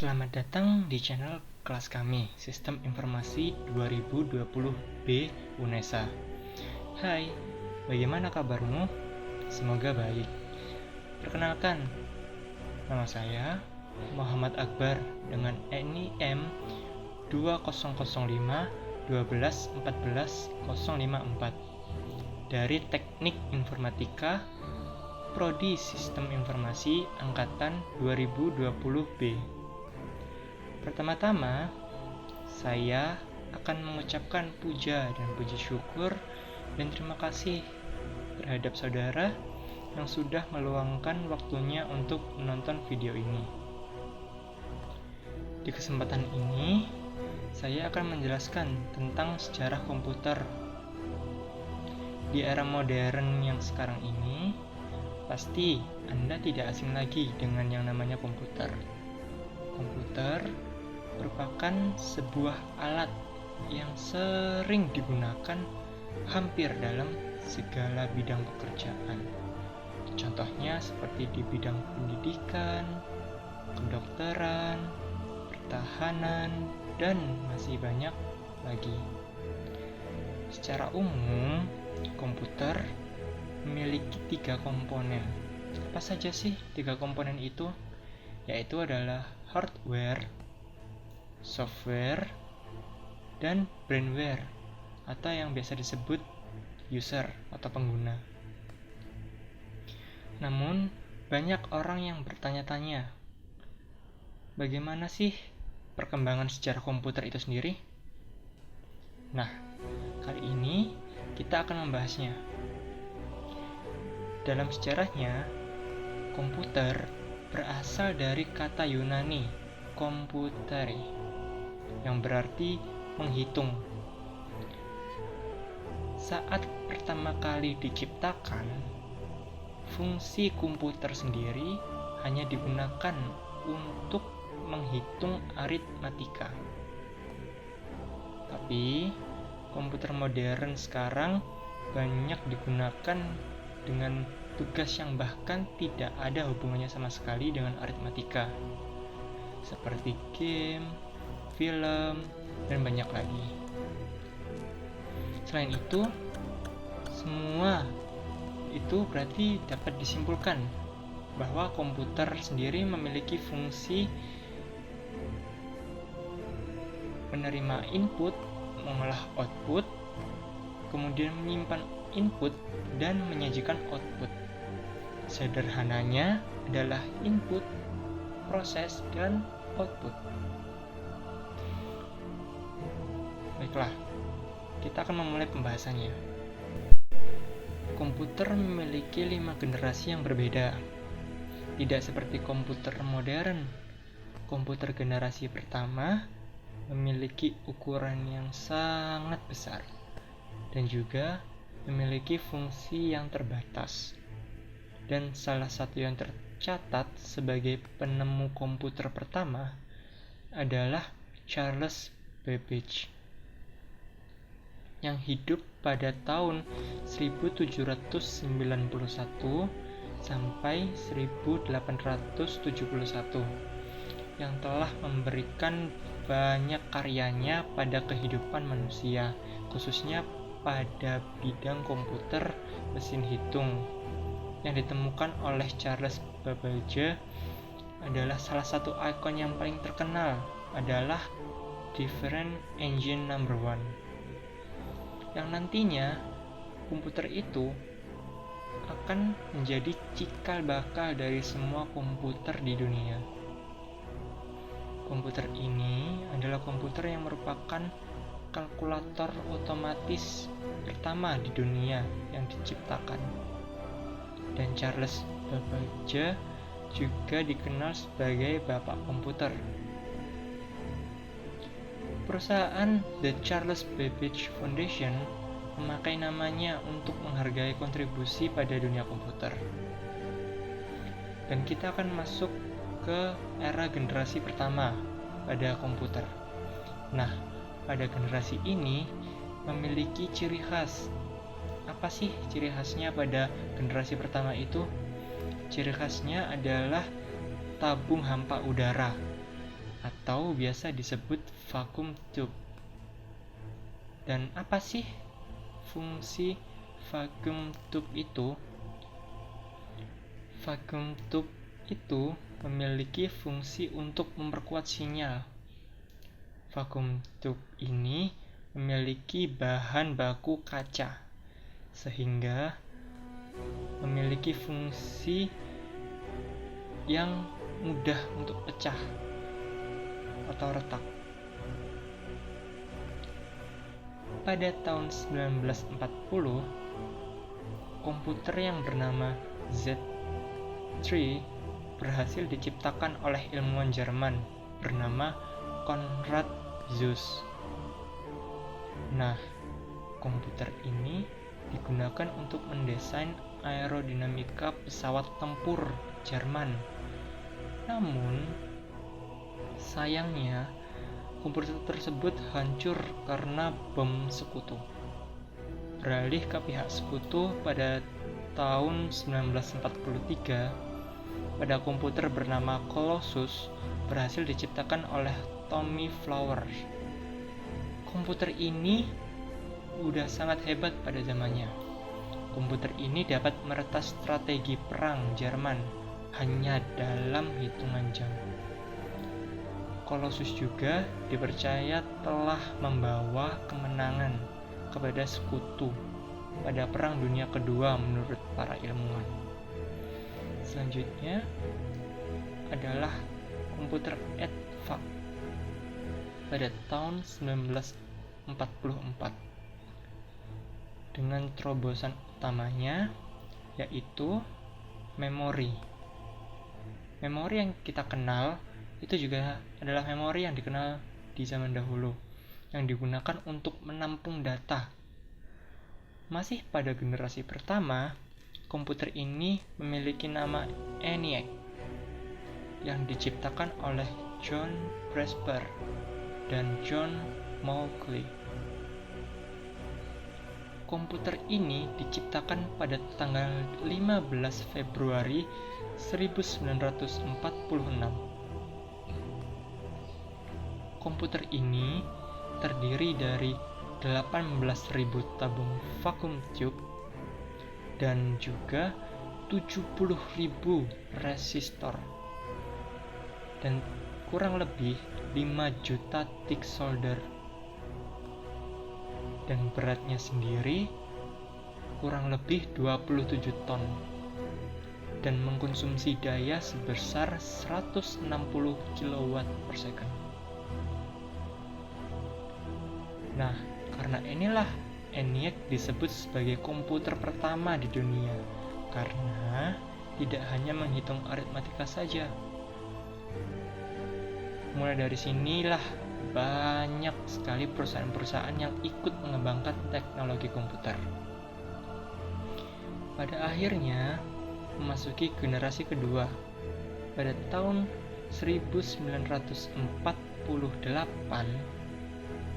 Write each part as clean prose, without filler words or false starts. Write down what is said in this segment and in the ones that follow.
Selamat datang di channel kelas kami, Sistem Informasi 2020B UNESA. Hai, bagaimana kabarmu? Semoga baik. Perkenalkan, nama saya Muhammad Akbar dengan NIM 2005 12054 dari Teknik Informatika Prodi Sistem Informasi Angkatan 2020B. Pertama-tama, saya akan mengucapkan puja dan puji syukur dan terima kasih terhadap saudara yang sudah meluangkan waktunya untuk menonton video ini. Di kesempatan ini, saya akan menjelaskan tentang sejarah komputer. Di era modern yang sekarang ini, pasti Anda tidak asing lagi dengan yang namanya komputer. Komputer merupakan sebuah alat yang sering digunakan hampir dalam segala bidang pekerjaan. Contohnya seperti di bidang pendidikan, kedokteran, pertahanan, dan masih banyak lagi. Secara umum, komputer memiliki 3 komponen. Apa saja sih 3 komponen itu? Yaitu adalah hardware, software, dan brainware atau yang biasa disebut user atau pengguna. Namun, banyak orang yang bertanya-tanya, bagaimana sih perkembangan sejarah komputer itu sendiri? Nah, kali ini kita akan membahasnya. Dalam sejarahnya, komputer berasal dari kata Yunani komputere yang berarti menghitung. Saat pertama kali diciptakan, fungsi komputer sendiri hanya digunakan untuk menghitung aritmatika. Tapi komputer modern sekarang banyak digunakan dengan tugas yang bahkan tidak ada hubungannya sama sekali dengan aritmatika, seperti game, film, dan banyak lagi. Selain itu, semua itu berarti dapat disimpulkan bahwa komputer sendiri memiliki fungsi menerima input, mengolah output, kemudian menyimpan input, dan menyajikan output. Sederhananya adalah input, proses, dan output. Baiklah, kita akan memulai pembahasannya. Komputer memiliki 5 generasi yang berbeda. Tidak seperti komputer modern. Komputer generasi pertama memiliki ukuran yang sangat besar dan juga memiliki fungsi yang terbatas. Dan salah satu yang tercatat sebagai penemu komputer pertama adalah Charles Babbage yang hidup pada tahun 1791 sampai 1871, yang telah memberikan banyak karyanya pada kehidupan manusia, khususnya pada bidang komputer mesin hitung. Yang ditemukan oleh Charles Babbage adalah salah satu ikon yang paling terkenal adalah Difference Engine No. 1, yang nantinya komputer itu akan menjadi cikal bakal dari semua komputer di dunia. Komputer ini adalah komputer yang merupakan kalkulator otomatis pertama di dunia yang diciptakan. Dan Charles Babbage juga dikenal sebagai bapak komputer. Perusahaan The Charles Babbage Foundation memakai namanya untuk menghargai kontribusi pada dunia komputer. Dan kita akan masuk ke era generasi pertama pada komputer. Nah, pada generasi ini memiliki ciri khas. Apa sih ciri khasnya pada generasi pertama itu? Ciri khasnya adalah tabung hampa udara. atau biasa disebut vacuum tube. Dan apa sih fungsi vacuum tube itu? Vacuum tube itu memiliki fungsi untuk memperkuat sinyal. Vacuum tube ini memiliki bahan baku kaca, sehingga memiliki fungsi yang mudah untuk pecah atau retak. Pada tahun 1940, komputer yang bernama Z3 berhasil diciptakan oleh ilmuwan Jerman bernama Konrad Zuse. Nah, komputer ini digunakan untuk mendesain aerodinamika pesawat tempur Jerman. Namun, sayangnya, komputer tersebut hancur karena bom sekutu. Beralih ke pihak sekutu, pada tahun 1943, pada komputer bernama Colossus berhasil diciptakan oleh Tommy Flowers. Komputer ini udah sangat hebat pada zamannya. Komputer ini dapat meretas strategi perang Jerman hanya dalam hitungan jam. Colossus juga dipercaya telah membawa kemenangan kepada sekutu pada Perang Dunia Kedua menurut para ilmuwan. Selanjutnya adalah komputer EDVAC pada tahun 1944 dengan terobosan utamanya yaitu memori. Memori yang kita kenal itu juga adalah memori yang dikenal di zaman dahulu, yang digunakan untuk menampung data. Masih pada generasi pertama, komputer ini memiliki nama ENIAC yang diciptakan oleh John Presper dan John Mauchly. Komputer ini diciptakan pada tanggal 15 Februari 1946. Komputer ini terdiri dari 18.000 tabung vacuum tube dan juga 70.000 resistor dan kurang lebih 5 juta thick solder, dan beratnya sendiri kurang lebih 27 ton dan mengkonsumsi daya sebesar 160 kW per second. Nah, karena inilah ENIAC disebut sebagai komputer pertama di dunia, karena tidak hanya menghitung aritmatika saja. Mulai dari sinilah banyak sekali perusahaan-perusahaan yang ikut mengembangkan teknologi komputer. Pada akhirnya, memasuki generasi kedua. Pada tahun 1948,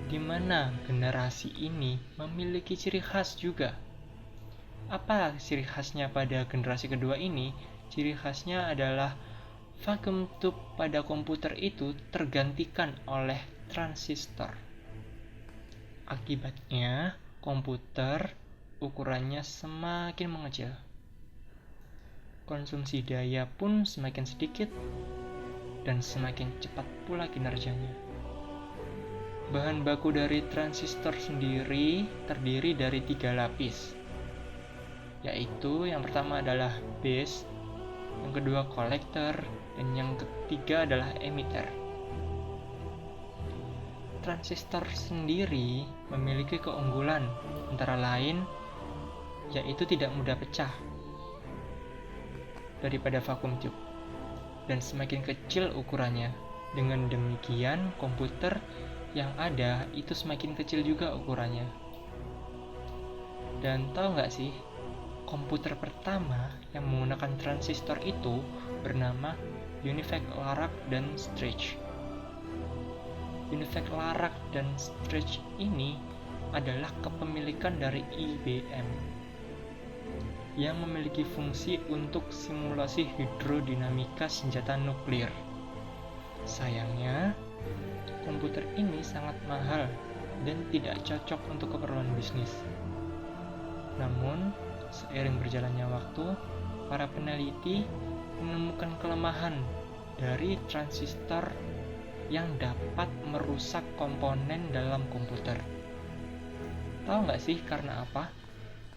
di mana generasi ini memiliki ciri khas juga. Apa ciri khasnya pada generasi kedua ini? Ciri khasnya adalah vacuum tube pada komputer itu tergantikan oleh transistor. Akibatnya, komputer ukurannya semakin mengecil. Konsumsi daya pun semakin sedikit dan semakin cepat pula kinerjanya. Bahan baku dari transistor sendiri terdiri dari 3 lapis, yaitu yang pertama adalah base, yang kedua kolektor, dan yang ketiga adalah emitter. Transistor sendiri memiliki keunggulan antara lain yaitu tidak mudah pecah daripada vacuum tube dan semakin kecil ukurannya. Dengan demikian, komputer yang ada itu semakin kecil juga ukurannya. Dan tahu nggak sih, komputer pertama yang menggunakan transistor itu bernama Univac Larak dan Stretch. Univac Larak dan Stretch ini adalah kepemilikan dari IBM yang memiliki fungsi untuk simulasi hidrodinamika senjata nuklir. Sayangnya, Komputer ini sangat mahal dan tidak cocok untuk keperluan bisnis. Namun, seiring berjalannya waktu, para peneliti menemukan kelemahan dari transistor yang dapat merusak komponen dalam komputer. Tahu nggak sih karena apa?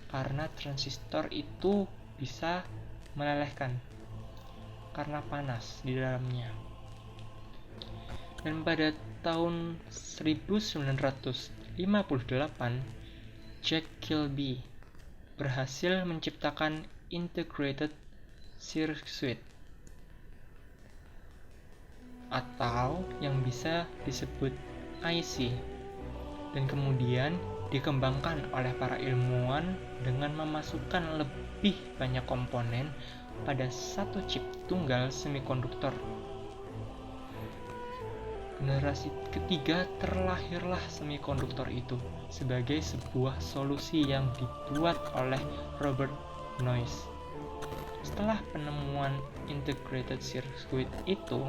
Karena transistor itu bisa melelehkan karena panas di dalamnya. Dan pada tahun 1958, Jack Kilby berhasil menciptakan integrated circuit atau yang bisa disebut IC, dan kemudian dikembangkan oleh para ilmuwan dengan memasukkan lebih banyak komponen pada satu chip tunggal semikonduktor. Generasi ketiga terlahirlah semikonduktor itu sebagai sebuah solusi yang dibuat oleh Robert Noyce. Setelah penemuan integrated circuit itu,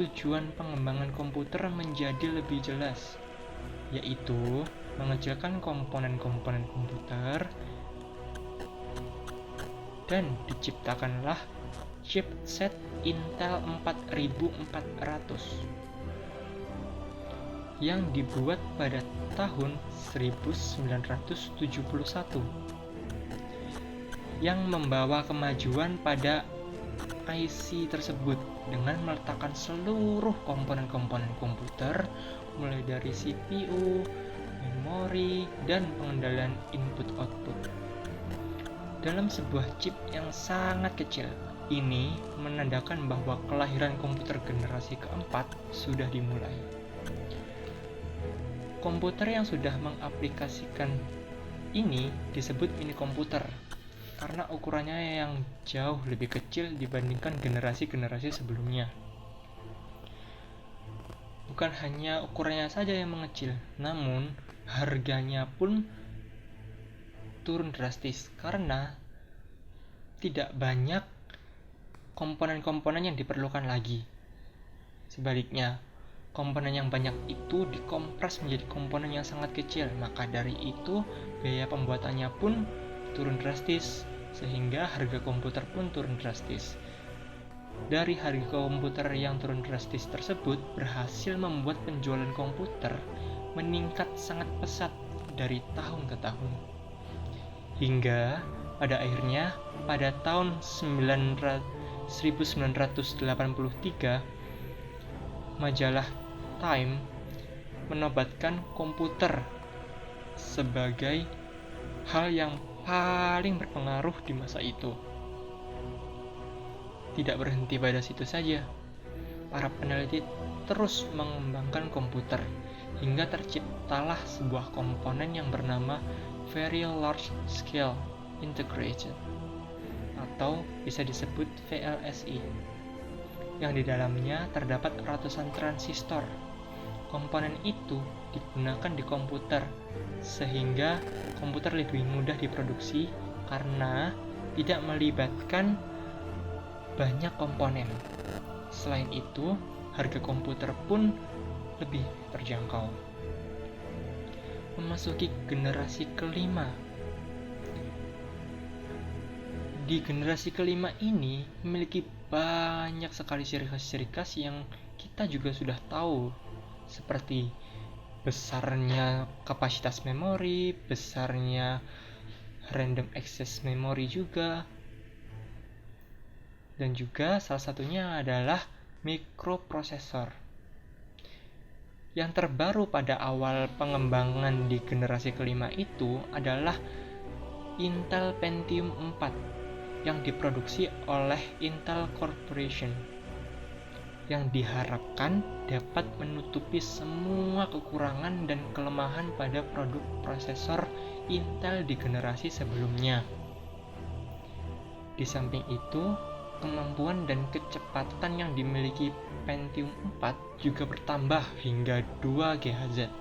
tujuan pengembangan komputer menjadi lebih jelas, yaitu mengecilkan komponen-komponen komputer, dan diciptakanlah chipset Intel 4400 yang dibuat pada tahun 1971 yang membawa kemajuan pada IC tersebut dengan meletakkan seluruh komponen-komponen komputer mulai dari CPU, memori, dan pengendalian input-output dalam sebuah chip yang sangat kecil. Ini menandakan bahwa kelahiran komputer generasi keempat sudah dimulai. Komputer yang sudah mengaplikasikan ini disebut mini komputer karena ukurannya yang jauh lebih kecil dibandingkan generasi-generasi sebelumnya. Bukan hanya ukurannya saja yang mengecil, namun harganya pun turun drastis karena tidak banyak komponen-komponen yang diperlukan lagi. Sebaliknya, komponen yang banyak itu dikompres menjadi komponen yang sangat kecil, maka dari itu biaya pembuatannya pun turun drastis, sehingga harga komputer pun turun drastis. Dari harga komputer yang turun drastis tersebut berhasil membuat penjualan komputer meningkat sangat pesat dari tahun ke tahun. Hingga pada akhirnya pada tahun 1983 majalah Time menobatkan komputer sebagai hal yang paling berpengaruh di masa itu. Tidak berhenti pada situ saja, para peneliti terus mengembangkan komputer hingga terciptalah sebuah komponen yang bernama Very Large Scale Integrated atau bisa disebut VLSI, yang di dalamnya terdapat ratusan transistor. Komponen itu digunakan di komputer sehingga komputer lebih mudah diproduksi karena tidak melibatkan banyak komponen. Selain itu, harga komputer pun lebih terjangkau. Memasuki generasi kelima. Di generasi kelima ini memiliki banyak sekali ciri khas yang kita juga sudah tahu, seperti besarnya kapasitas memori, besarnya random access memory juga, dan juga salah satunya adalah mikroprosesor. Yang terbaru pada awal pengembangan di generasi kelima itu adalah Intel Pentium 4 yang diproduksi oleh Intel Corporation, yang diharapkan dapat menutupi semua kekurangan dan kelemahan pada produk prosesor Intel di generasi sebelumnya. Di samping itu, kemampuan dan kecepatan yang dimiliki Pentium 4 juga bertambah hingga 2 GHz.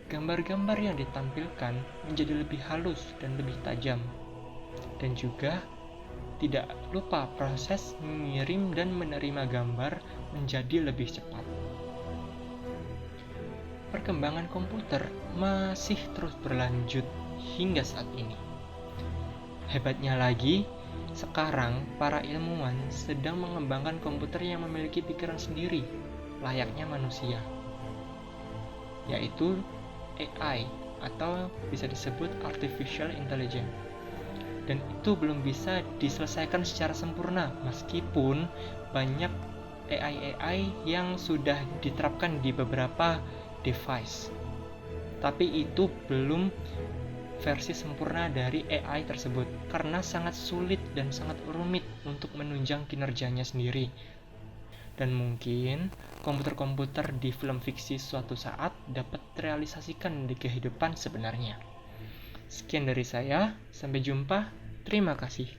Gambar-gambar yang ditampilkan menjadi lebih halus dan lebih tajam, dan juga tidak lupa proses mengirim dan menerima gambar menjadi lebih cepat. Perkembangan komputer masih terus berlanjut hingga saat ini. Hebatnya lagi, sekarang para ilmuwan sedang mengembangkan komputer yang memiliki pikiran sendiri, layaknya manusia, yaitu AI atau bisa disebut Artificial Intelligence. Dan itu belum bisa diselesaikan secara sempurna, meskipun banyak AI yang sudah diterapkan di beberapa device. Tapi itu belum versi sempurna dari AI tersebut, karena sangat sulit dan sangat rumit untuk menunjang kinerjanya sendiri. Dan mungkin komputer-komputer di film fiksi suatu saat dapat terrealisasikan di kehidupan sebenarnya. Sekian dari saya, sampai jumpa, terima kasih.